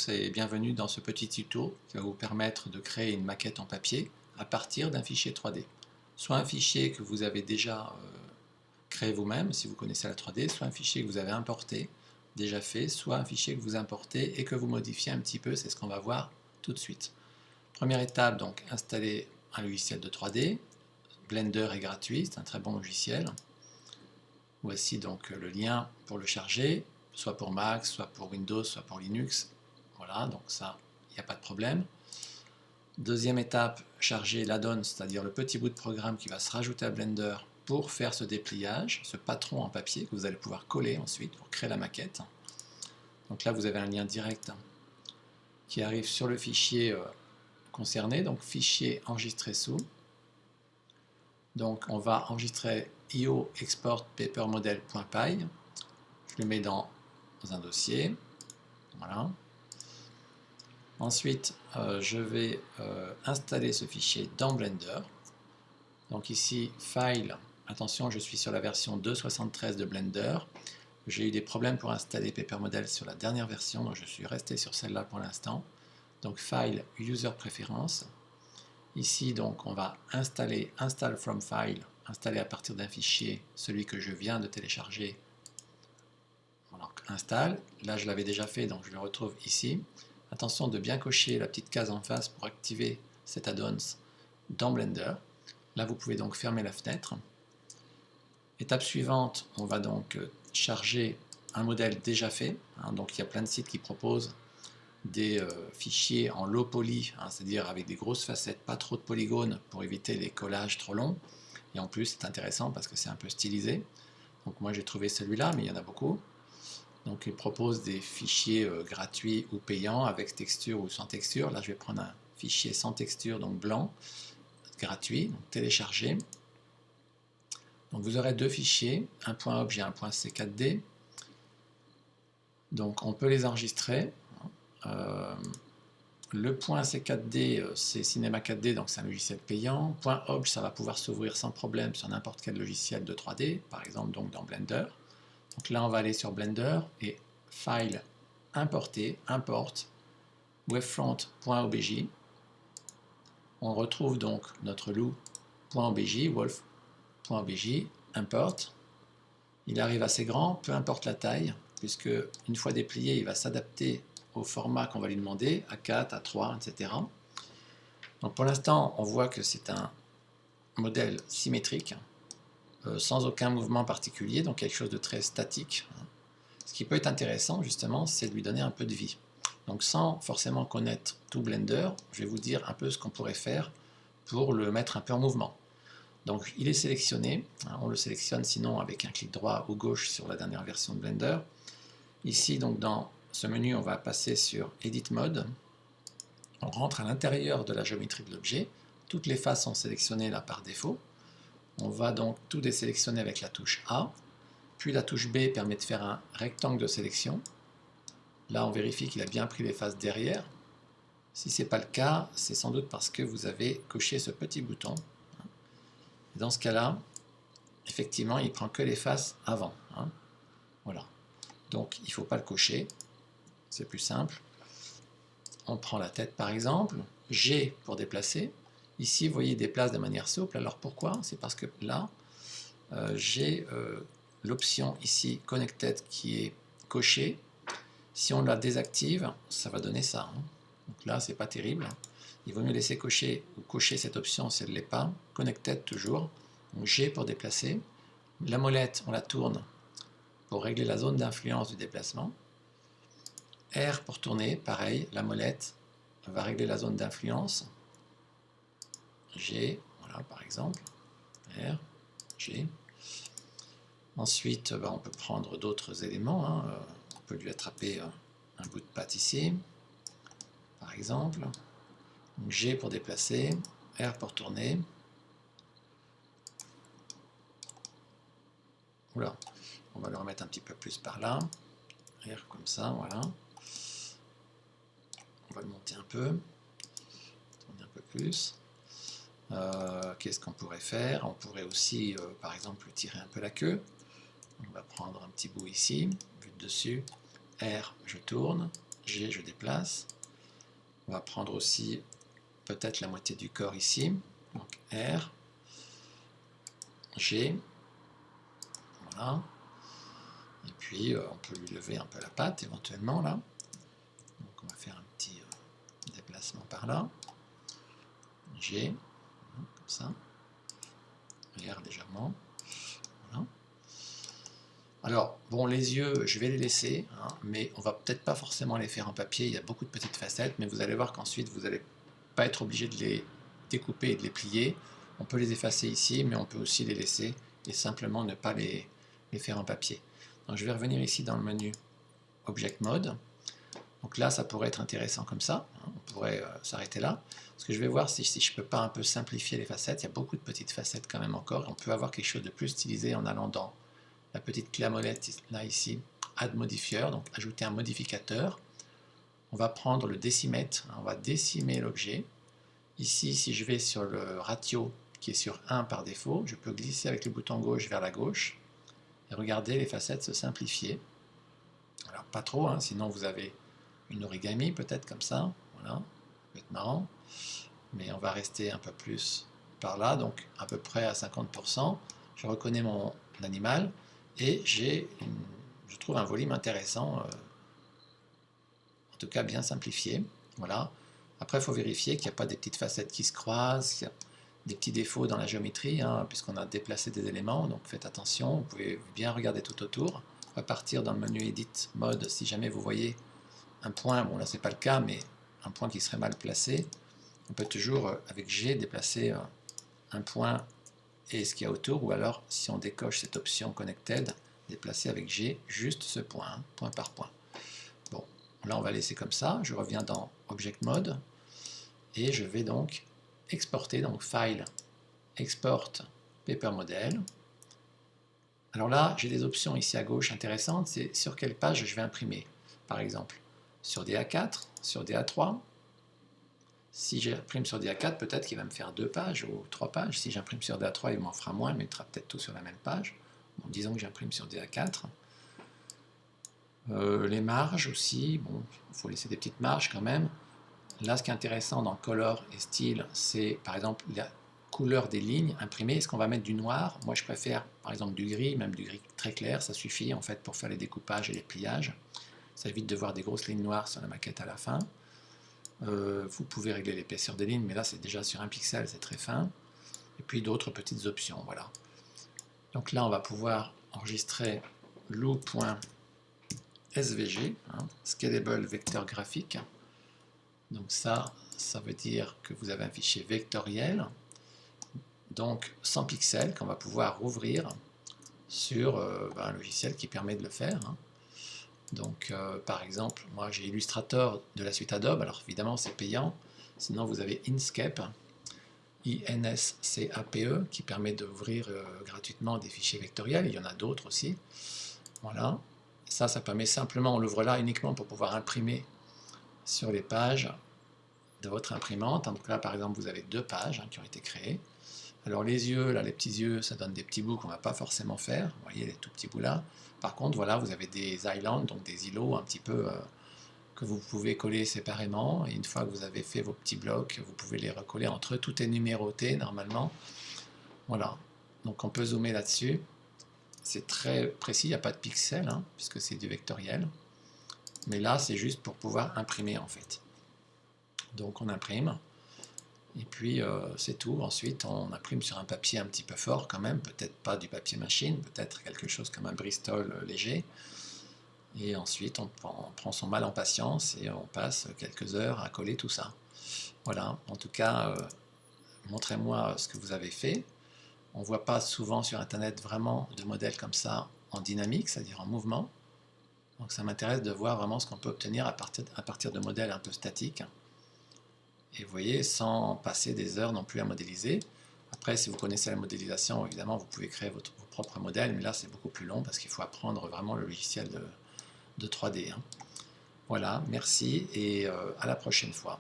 tous et bienvenue dans ce petit tuto qui va vous permettre de créer une maquette en papier à partir d'un fichier 3D. Soit un fichier que vous avez déjà créé vous-même si vous connaissez la 3D, soit un fichier que vous avez importé, déjà fait, soit un fichier que vous importez et que vous modifiez un petit peu, c'est ce qu'on va voir tout de suite. Première étape, donc installer un logiciel de 3D. Blender est gratuit, c'est un très bon logiciel. Voici donc le lien pour le charger, soit pour Mac, soit pour Windows, soit pour Linux. Voilà, donc ça, il n'y a pas de problème. Deuxième étape, charger l'add-on, c'est-à-dire le petit bout de programme qui va se rajouter à Blender pour faire ce dépliage, ce patron en papier que vous allez pouvoir coller ensuite pour créer la maquette. Donc là, vous avez un lien direct qui arrive sur le fichier concerné, donc fichier enregistré sous. Donc on va enregistrer io export papermodel.py. Je le mets dans un dossier. Voilà. Ensuite, je vais installer ce fichier dans Blender. Donc ici, File. Attention, je suis sur la version 2.73 de Blender. J'ai eu des problèmes pour installer Papermodel sur la dernière version, donc je suis resté sur celle-là pour l'instant. Donc File, User Preference. Ici, donc, on va installer Install from File, installer à partir d'un fichier celui que je viens de télécharger. Alors, installe. Là, je l'avais déjà fait, donc je le retrouve ici. Attention de bien cocher la petite case en face pour activer cet add-ons dans Blender. Là, vous pouvez donc fermer la fenêtre. Étape suivante, on va donc charger un modèle déjà fait. Donc, il y a plein de sites qui proposent des fichiers en low poly, c'est-à-dire avec des grosses facettes, pas trop de polygones pour éviter les collages trop longs. Et en plus, c'est intéressant parce que c'est un peu stylisé. Donc moi, j'ai trouvé celui-là, mais il y en a beaucoup. Donc il propose des fichiers gratuits ou payants avec texture ou sans texture. Là, je vais prendre un fichier sans texture, donc blanc, gratuit, donc télécharger. Donc vous aurez deux fichiers, un .obj et un .c4d. Donc on peut les enregistrer. Le .c4d, c'est Cinema 4D, donc c'est un logiciel payant. .obj, ça va pouvoir s'ouvrir sans problème sur n'importe quel logiciel de 3D, par exemple donc dans Blender. Donc là, on va aller sur Blender et File, Importer, Import, Wavefront.obj. On retrouve donc notre loup.obj, wolf.obj, Import. Il arrive assez grand, peu importe la taille, puisque une fois déplié, il va s'adapter au format qu'on va lui demander, A4, A3, etc. Donc pour l'instant, on voit que c'est un modèle symétrique, sans aucun mouvement particulier, donc quelque chose de très statique. Ce qui peut être intéressant, justement, c'est de lui donner un peu de vie. Donc sans forcément connaître tout Blender, je vais vous dire un peu ce qu'on pourrait faire pour le mettre un peu en mouvement. Donc il est sélectionné, on le sélectionne sinon avec un clic droit ou gauche sur la dernière version de Blender. Ici, donc dans ce menu, on va passer sur Edit Mode. On rentre à l'intérieur de la géométrie de l'objet. Toutes les faces sont sélectionnées là par défaut. On va donc tout désélectionner avec la touche A. Puis la touche B permet de faire un rectangle de sélection. Là, on vérifie qu'il a bien pris les faces derrière. Si ce n'est pas le cas, c'est sans doute parce que vous avez coché ce petit bouton. Et dans ce cas-là, effectivement, il ne prend que les faces avant. Voilà. Donc, il ne faut pas le cocher. C'est plus simple. On prend la tête, par exemple. G pour déplacer. Ici, vous voyez, il déplace de manière souple. Alors, pourquoi? C'est parce que là, j'ai l'option ici Connected qui est cochée. Si on la désactive, ça va donner ça. Donc là, c'est pas terrible. Il vaut mieux laisser cocher ou cocher cette option si elle ne l'est pas. Connected toujours. Donc G pour déplacer. La molette, on la tourne pour régler la zone d'influence du déplacement. R pour tourner, pareil, la molette va régler la zone d'influence. G, voilà par exemple. R, G. Ensuite, on peut prendre d'autres éléments. On peut lui attraper un bout de pâte ici, par exemple. Donc G pour déplacer, R pour tourner. Oula, on va le remettre un petit peu plus par là. R comme ça, voilà. On va le monter un peu, tourner un peu plus. Qu'est-ce qu'on pourrait faire? On pourrait aussi, par exemple, tirer un peu la queue. On va prendre un petit bout ici, vue de dessus. R, je tourne. G, je déplace. On va prendre aussi peut-être la moitié du corps ici. Donc R, G, voilà. Et puis on peut lui lever un peu la patte éventuellement là. Donc on va faire un petit déplacement par là. G, comme ça. R légèrement. Voilà. Alors, bon, les yeux, je vais les laisser, hein, mais on va peut-être pas forcément les faire en papier, il y a beaucoup de petites facettes, mais vous allez voir qu'ensuite, vous n'allez pas être obligé de les découper et de les plier. On peut les effacer ici, mais on peut aussi les laisser et simplement ne pas les faire en papier. Donc, je vais revenir ici dans le menu Object Mode. Donc là, ça pourrait être intéressant comme ça, hein, on pourrait s'arrêter là. Ce que je vais voir, si je ne peux pas un peu simplifier les facettes, il y a beaucoup de petites facettes quand même encore, on peut avoir quelque chose de plus stylisé en allant dans la petite clé à molette là ici, Add Modifier, donc ajouter un modificateur. On va prendre le décimètre, on va décimer l'objet. Ici, si je vais sur le ratio qui est sur 1 par défaut, je peux glisser avec le bouton gauche vers la gauche et regarder les facettes se simplifier. Alors pas trop, hein, sinon vous avez une origami peut-être comme ça, voilà, ça peut être marrant, mais on va rester un peu plus par là, donc à peu près à 50%. Je reconnais mon animal et je trouve un volume intéressant, en tout cas bien simplifié. Voilà. Après, il faut vérifier qu'il n'y a pas des petites facettes qui se croisent, qu'il y a des petits défauts dans la géométrie, hein, puisqu'on a déplacé des éléments, donc faites attention, vous pouvez bien regarder tout autour. On va partir dans le menu Edit Mode si jamais vous voyez un point, bon là c'est pas le cas, mais un point qui serait mal placé. On peut toujours, avec G, déplacer un point et ce qu'il y a autour, ou alors si on décoche cette option Connected, déplacer avec G juste ce point, hein, point par point. Bon, là on va laisser comme ça, je reviens dans Object Mode, et je vais donc exporter, donc File, Export Paper Model. Alors là, j'ai des options ici à gauche intéressantes, c'est sur quelle page je vais imprimer. Par exemple, sur des A4, sur des A3. Si j'imprime sur des A4, peut-être qu'il va me faire 2 pages ou 3 pages. Si j'imprime sur des A3, il m'en fera moins, mais il mettra peut-être tout sur la même page. Bon, disons que j'imprime sur des A4. Les marges aussi, bon, il faut laisser des petites marges quand même. Là, ce qui est intéressant dans Color et Style, c'est par exemple la couleur des lignes imprimées. Est-ce qu'on va mettre du noir? Moi, je préfère par exemple du gris, même du gris très clair. Ça suffit en fait pour faire les découpages et les pliages. Ça évite de voir des grosses lignes noires sur la maquette à la fin. Vous pouvez régler l'épaisseur des lignes, mais là c'est déjà sur 1 pixel, c'est très fin. Et puis d'autres petites options, voilà. Donc là on va pouvoir enregistrer loop.svg, hein, Scalable Vector Graphic. Donc ça veut dire que vous avez un fichier vectoriel, donc 100 pixels, qu'on va pouvoir rouvrir sur un logiciel qui permet de le faire, hein. Donc, par exemple, moi j'ai Illustrator de la suite Adobe, alors évidemment c'est payant, sinon vous avez Inkscape, I-N-S-C-A-P-E, qui permet d'ouvrir gratuitement des fichiers vectoriels, il y en a d'autres aussi, voilà. Ça permet simplement, on l'ouvre là uniquement pour pouvoir imprimer sur les pages de votre imprimante. Donc là par exemple vous avez 2 pages qui ont été créées. Alors les yeux, là les petits yeux, ça donne des petits bouts qu'on ne va pas forcément faire, vous voyez les tout petits bouts là. Par contre voilà, vous avez des islands, donc des îlots un petit peu que vous pouvez coller séparément, et une fois que vous avez fait vos petits blocs, vous pouvez les recoller entre eux, tout est numéroté normalement. Voilà, donc on peut zoomer là-dessus, c'est très précis, il n'y a pas de pixels, hein, puisque c'est du vectoriel, mais là c'est juste pour pouvoir imprimer en fait. Donc on imprime, et puis c'est tout. Ensuite on imprime sur un papier un petit peu fort quand même, peut-être pas du papier machine, peut-être quelque chose comme un Bristol léger, et ensuite on prend son mal en patience et on passe quelques heures à coller tout ça. Voilà, en tout cas montrez-moi ce que vous avez fait. On ne voit pas souvent sur internet vraiment de modèles comme ça en dynamique, c'est-à-dire en mouvement. Donc ça m'intéresse de voir vraiment ce qu'on peut obtenir à partir de modèles un peu statiques. Et vous voyez, sans passer des heures non plus à modéliser. Après, si vous connaissez la modélisation, évidemment, vous pouvez créer vos propres modèles, mais là, c'est beaucoup plus long parce qu'il faut apprendre vraiment le logiciel de 3D. Hein. Voilà, merci et à la prochaine fois.